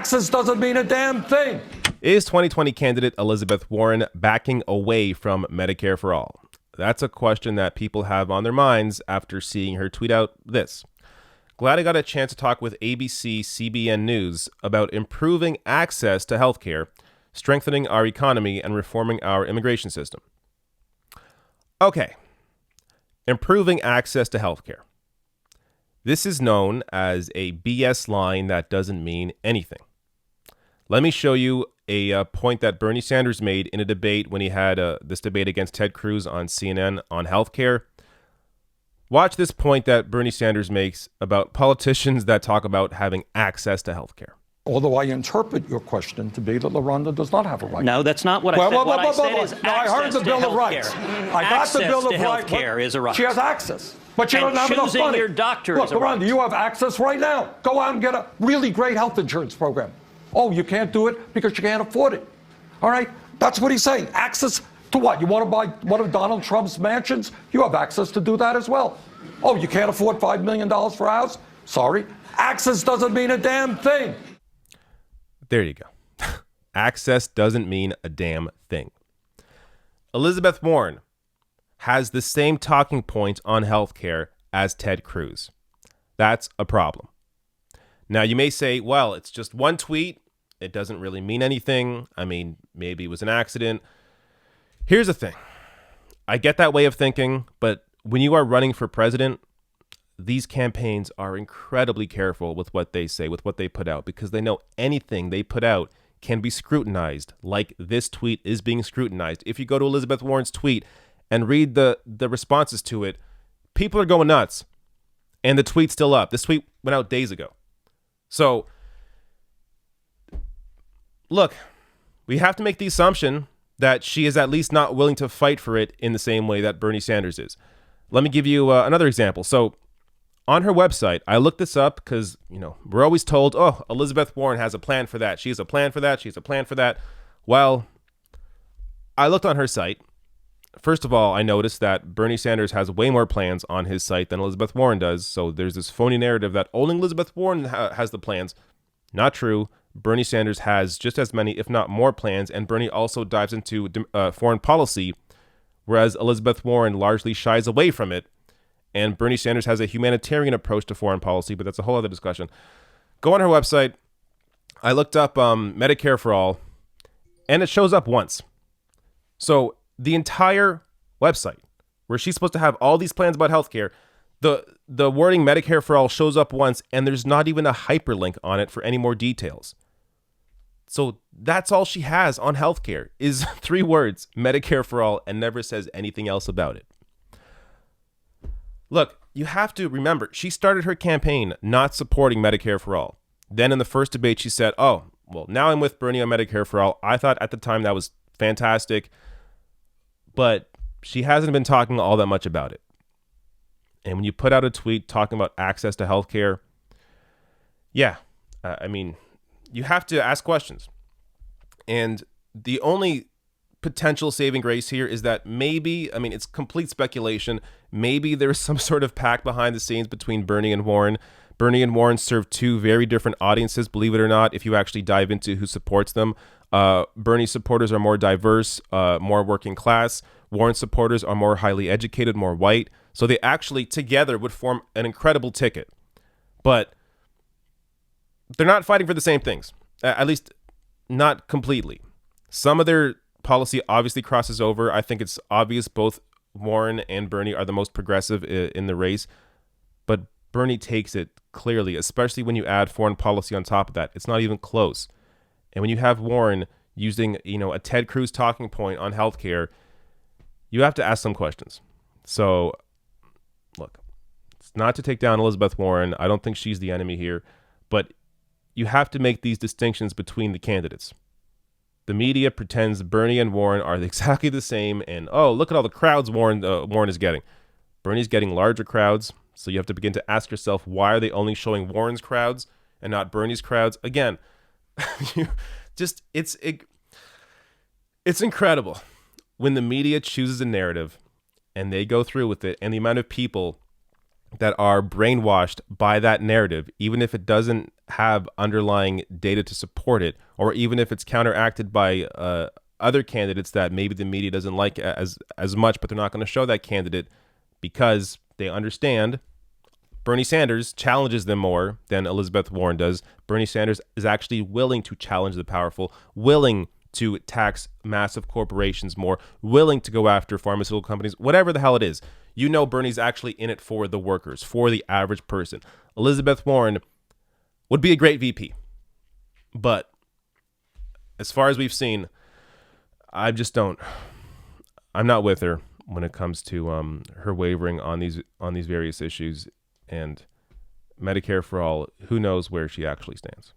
Access doesn't mean a damn thing. Is 2020 candidate Elizabeth Warren backing away from Medicare for All? That's a question that people have on their minds after seeing her tweet out this. Glad I got a chance to talk with ABC CBN News about improving access to healthcare, strengthening our economy, and reforming our immigration system. Okay, improving access to healthcare. This is known as a BS line that doesn't mean anything. Let me show you a point that Bernie Sanders made in a debate when he had this debate against Ted Cruz on CNN on healthcare. Watch this point that Bernie Sanders makes about politicians that talk about having access to healthcare. Although I interpret your question to be that LaRonda does not have a right. No, that's not what I said. What I said is I heard the Bill of Rights. I got the Bill of Rights. Healthcare is a right. She has access, but she doesn't have enough money. Choosing your doctor is a right. LaRonda, you have access right now. Go out and get a really great health insurance program. Oh, you can't do it because you can't afford it. All right? That's what he's saying. Access to what? You want to buy one of Donald Trump's mansions? You have access to do that as well. Oh, you can't afford $5 million for a house? Sorry. Access doesn't mean a damn thing. There you go. Access doesn't mean a damn thing. Elizabeth Warren has the same talking point on healthcare as Ted Cruz. That's a problem. Now, you may say, well, it's just one tweet. It doesn't really mean anything. I mean, maybe it was an accident. Here's the thing. I get that way of thinking, but when you are running for president, these campaigns are incredibly careful with what they say, with what they put out, because they know anything they put out can be scrutinized, like this tweet is being scrutinized. If you go to Elizabeth Warren's tweet and read the responses to it, people are going nuts. And the tweet's still up. This tweet went out days ago. So, look, we have to make the assumption that she is at least not willing to fight for it in the same way that Bernie Sanders is. Let me give you another example. So, on her website, I looked this up because, we're always told, oh, Elizabeth Warren has a plan for that. She has a plan for that. She has a plan for that. Well, I looked on her site. First of all, I noticed that Bernie Sanders has way more plans on his site than Elizabeth Warren does. So there's this phony narrative that only Elizabeth Warren has the plans. Not true. Bernie Sanders has just as many, if not more plans. And Bernie also dives into foreign policy, whereas Elizabeth Warren largely shies away from it. And Bernie Sanders has a humanitarian approach to foreign policy, but that's a whole other discussion. Go on her website. I looked up Medicare for All, and it shows up once. So the entire website, where she's supposed to have all these plans about healthcare, the wording Medicare for All shows up once, and there's not even a hyperlink on it for any more details. So that's all she has on healthcare is 3 words, Medicare for All, and never says anything else about it. Look, you have to remember, she started her campaign not supporting Medicare for All. Then in the first debate, she said, oh, well, now I'm with Bernie on Medicare for All. I thought at the time that was fantastic, but she hasn't been talking all that much about it. And when you put out a tweet talking about access to healthcare, you have to ask questions. And the only potential saving grace here is that maybe, it's complete speculation, maybe there's some sort of pact behind the scenes between Bernie and Warren. Bernie and Warren serve 2 very different audiences, believe it or not, if you actually dive into who supports them. Bernie supporters are more diverse, more working class. Warren supporters are more highly educated, more white. So they actually together would form an incredible ticket. But they're not fighting for the same things, at least not completely. Some of their policy obviously crosses over. I think it's obvious both Warren and Bernie are the most progressive in the race, but Bernie takes it clearly, especially when you add foreign policy on top of that. It's not even close. And when you have Warren using, a Ted Cruz talking point on healthcare, you have to ask some questions. So, look, it's not to take down Elizabeth Warren. I don't think she's the enemy here, but you have to make these distinctions between the candidates. The media pretends Bernie and Warren are exactly the same, and oh, look at all the crowds Warren is getting. Bernie's getting larger crowds, so you have to begin to ask yourself, why are they only showing Warren's crowds and not Bernie's crowds? Again, it's incredible when the media chooses a narrative and they go through with it, and the amount of people that are brainwashed by that narrative, even if it doesn't have underlying data to support it, or even if it's counteracted by other candidates that maybe the media doesn't like as much, but they're not going to show that candidate because they understand Bernie Sanders challenges them more than Elizabeth Warren does. Bernie Sanders is actually willing to challenge the powerful, willing to tax massive corporations more, willing to go after pharmaceutical companies, whatever the hell it is. You know Bernie's actually in it for the workers, for the average person. Elizabeth Warren would be a great VP. But as far as we've seen, I'm not with her when it comes to her wavering on these various issues, and Medicare for all, who knows where she actually stands.